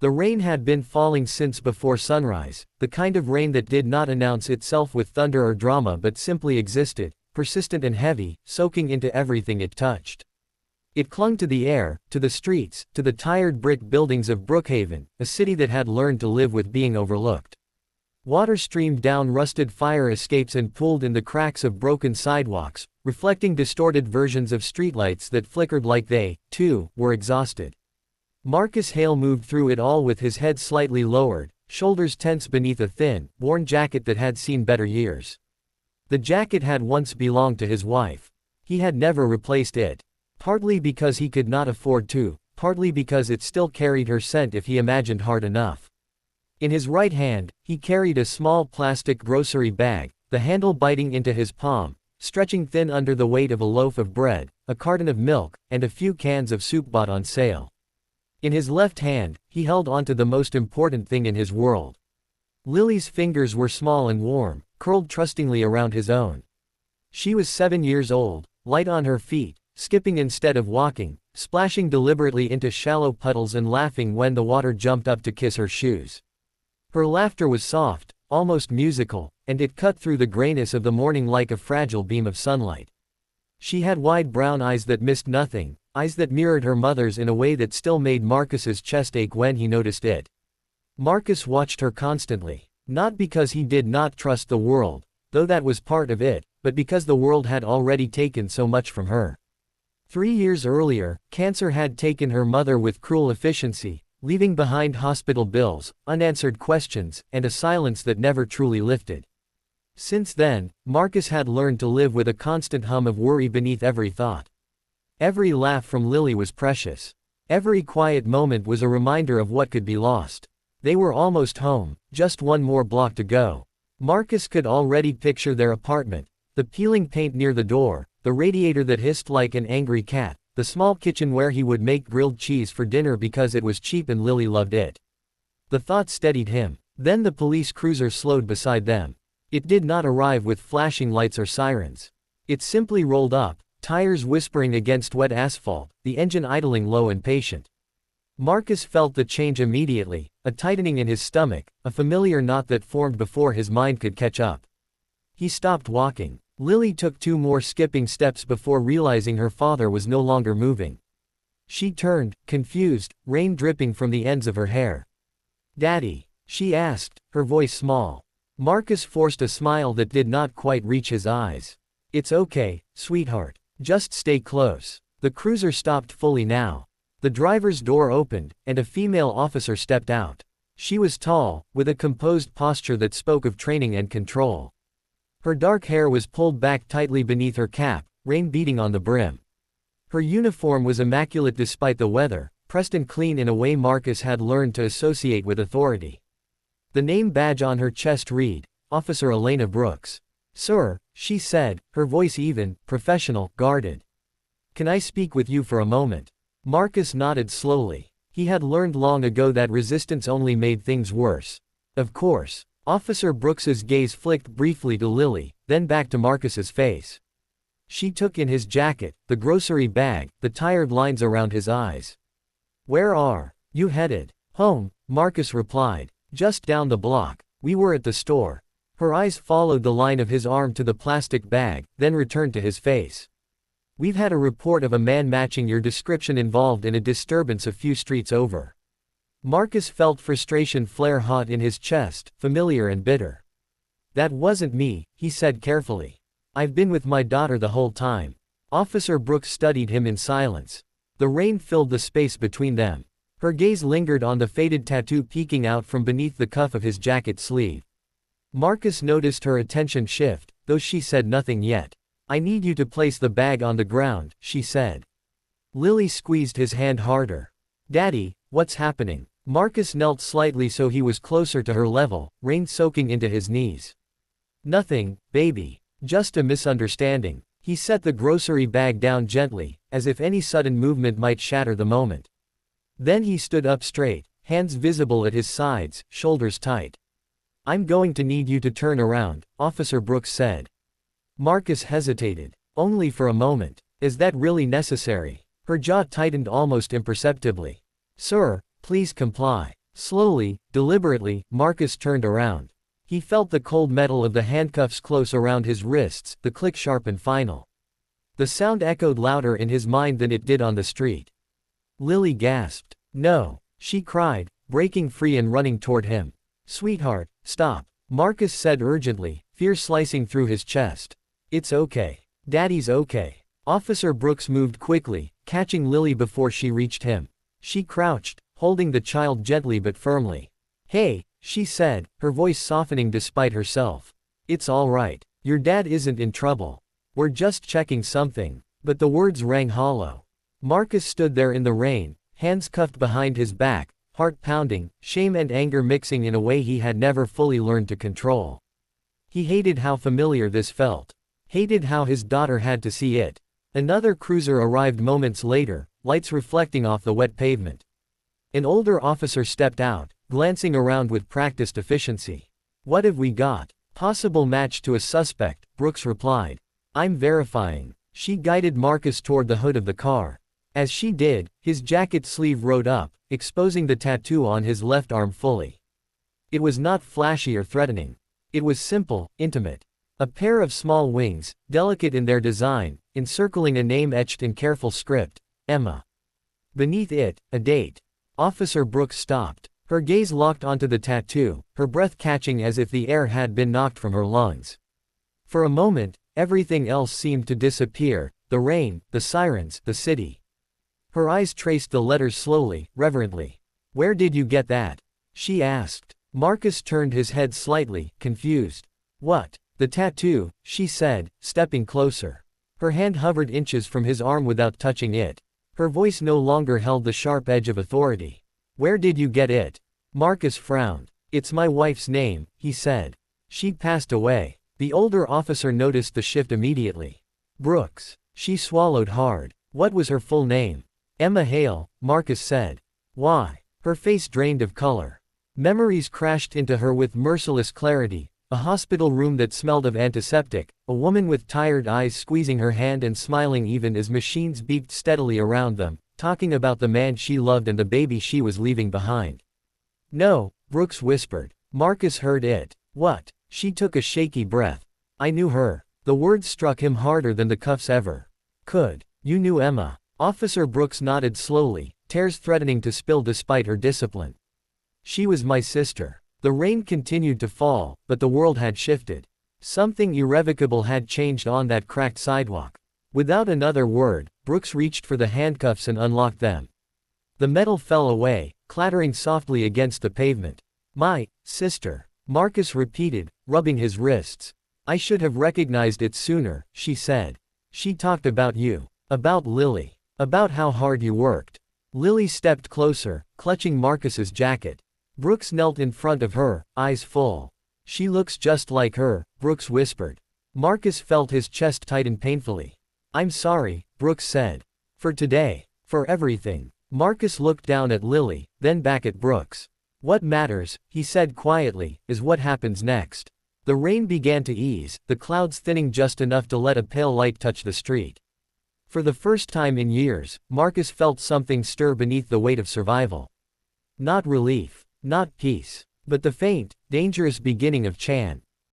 The rain had been falling since before sunrise, the kind of rain that did not announce itself with thunder or drama but simply existed, persistent and heavy, soaking into everything it touched. It clung to the air, to the streets, to the tired brick buildings of Brookhaven, a city that had learned to live with being overlooked. Water streamed down rusted fire escapes and pooled in the cracks of broken sidewalks, reflecting distorted versions of streetlights that flickered like they, too, were exhausted. Marcus Hale moved through it all with his head slightly lowered, shoulders tense beneath a thin, worn jacket that had seen better years. The jacket had once belonged to his wife. He had never replaced it. Partly because he could not afford to, partly because it still carried her scent if he imagined hard enough. In his right hand, he carried a small plastic grocery bag, the handle biting into his palm, stretching thin under the weight of a loaf of bread, a carton of milk, and a few cans of soup bought on sale. In his left hand, he held onto the most important thing in his world. Lily's fingers were small and warm, curled trustingly around his own. She was 7 years old, light on her feet, skipping instead of walking, splashing deliberately into shallow puddles and laughing when the water jumped up to kiss her shoes. Her laughter was soft, almost musical, and it cut through the grayness of the morning like a fragile beam of sunlight. She had wide brown eyes that missed nothing, eyes that mirrored her mother's in a way that still made Marcus's chest ache when he noticed it. Marcus watched her constantly, not because he did not trust the world, though that was part of it, but because the world had already taken so much from her. 3 years earlier, cancer had taken her mother with cruel efficiency, leaving behind hospital bills, unanswered questions, and a silence that never truly lifted. Since then, Marcus had learned to live with a constant hum of worry beneath every thought. Every laugh from Lily was precious. Every quiet moment was a reminder of what could be lost. They were almost home, just one more block to go. Marcus could already picture their apartment, the peeling paint near the door, the radiator that hissed like an angry cat, the small kitchen where he would make grilled cheese for dinner because it was cheap and Lily loved it. The thought steadied him. Then the police cruiser slowed beside them. It did not arrive with flashing lights or sirens. It simply rolled up, tires whispering against wet asphalt, the engine idling low and patient. Marcus felt the change immediately, a tightening in his stomach, a familiar knot that formed before his mind could catch up. He stopped walking. Lily took 2 more skipping steps before realizing her father was no longer moving. She turned, confused, rain dripping from the ends of her hair. "Daddy?" she asked, her voice small. Marcus forced a smile that did not quite reach his eyes. "It's okay, sweetheart. Just stay close." The cruiser stopped fully now. The driver's door opened, and a female officer stepped out. She was tall, with a composed posture that spoke of training and control. Her dark hair was pulled back tightly beneath her cap, rain beating on the brim. Her uniform was immaculate despite the weather, pressed and clean in a way Marcus had learned to associate with authority. The name badge on her chest read, Officer Elena Brooks. "Sir," she said, her voice even, professional, guarded. "Can I speak with you for a moment?" Marcus nodded slowly. He had learned long ago that resistance only made things worse. "Of course." Officer Brooks's gaze flicked briefly to Lily, then back to Marcus's face. She took in his jacket, the grocery bag, the tired lines around his eyes. "Where are you headed?" "Home," Marcus replied. "Just down the block. We were at the store." Her eyes followed the line of his arm to the plastic bag, then returned to his face. "We've had a report of a man matching your description involved in a disturbance a few streets over." Marcus felt frustration flare hot in his chest, familiar and bitter. "That wasn't me," he said carefully. "I've been with my daughter the whole time." Officer Brooks studied him in silence. The rain filled the space between them. Her gaze lingered on the faded tattoo peeking out from beneath the cuff of his jacket sleeve. Marcus noticed her attention shift, though she said nothing yet. "I need you to place the bag on the ground," she said. Lily squeezed his hand harder. "Daddy, what's happening?" Marcus knelt slightly so he was closer to her level, rain soaking into his knees. "Nothing, baby. Just a misunderstanding." He set the grocery bag down gently, as if any sudden movement might shatter the moment. Then he stood up straight, hands visible at his sides, shoulders tight. "I'm going to need you to turn around," Officer Brooks said. Marcus hesitated. Only for a moment. "Is that really necessary?" Her jaw tightened almost imperceptibly. "Sir, please comply." Slowly, deliberately, Marcus turned around. He felt the cold metal of the handcuffs close around his wrists, the click sharp and final. The sound echoed louder in his mind than it did on the street. Lily gasped. "No!" she cried, breaking free and running toward him. "Sweetheart, stop," Marcus said urgently, fear slicing through his chest. "It's okay. Daddy's okay." Officer Brooks moved quickly, catching Lily before she reached him. She crouched, holding the child gently but firmly. "Hey," she said, her voice softening despite herself. "It's all right. Your dad isn't in trouble. We're just checking something." But the words rang hollow. Marcus stood there in the rain, hands cuffed behind his back, heart pounding, shame and anger mixing in a way he had never fully learned to control. He hated how familiar this felt. Hated how his daughter had to see it. Another cruiser arrived moments later, lights reflecting off the wet pavement. An older officer stepped out, glancing around with practiced efficiency. "What have we got?" "Possible match to a suspect," Brooks replied. "I'm verifying." She guided Marcus toward the hood of the car. As she did, his jacket sleeve rode up, exposing the tattoo on his left arm fully. It was not flashy or threatening. It was simple, intimate. A pair of small wings, delicate in their design, encircling a name etched in careful script, Emma. Beneath it, a date. Officer Brooks stopped. Her gaze locked onto the tattoo, her breath catching as if the air had been knocked from her lungs. For a moment, everything else seemed to disappear, the rain, the sirens, the city. Her eyes traced the letters slowly, reverently. "Where did you get that?" she asked. Marcus turned his head slightly, confused. "What?" "The tattoo," she said, stepping closer. Her hand hovered inches from his arm without touching it. Her voice no longer held the sharp edge of authority. "Where did you get it?" Marcus frowned. "It's my wife's name," he said. "She passed away." The older officer noticed the shift immediately. "Brooks." She swallowed hard. What was her full name? "Emma Hale," Marcus said. "Why?" Her face drained of color. Memories crashed into her with merciless clarity. A hospital room that smelled of antiseptic, a woman with tired eyes squeezing her hand and smiling even as machines beeped steadily around them, talking about the man she loved and the baby she was leaving behind. "No," Brooks whispered. Marcus heard it. "What?" She took a shaky breath. "I knew her." The words struck him harder than the cuffs ever could. "You knew Emma." Officer Brooks nodded slowly, tears threatening to spill despite her discipline. "She was my sister." The rain continued to fall, but the world had shifted. Something irrevocable had changed on that cracked sidewalk. Without another word, Brooks reached for the handcuffs and unlocked them. The metal fell away, clattering softly against the pavement. "My sister," Marcus repeated, rubbing his wrists. "I should have recognized it sooner," she said. "She talked about you. About Lily. About how hard you worked." Lily stepped closer, clutching Marcus's jacket. Brooks knelt in front of her, eyes full. "She looks just like her," Brooks whispered. Marcus felt his chest tighten painfully. "I'm sorry," Brooks said. "For today. For everything." Marcus looked down at Lily, then back at Brooks. "What matters," he said quietly, "is what happens next." The rain began to ease, the clouds thinning just enough to let a pale light touch the street. For the first time in years, Marcus felt something stir beneath the weight of survival. Not relief. Not peace. But the faint, dangerous beginning of chance.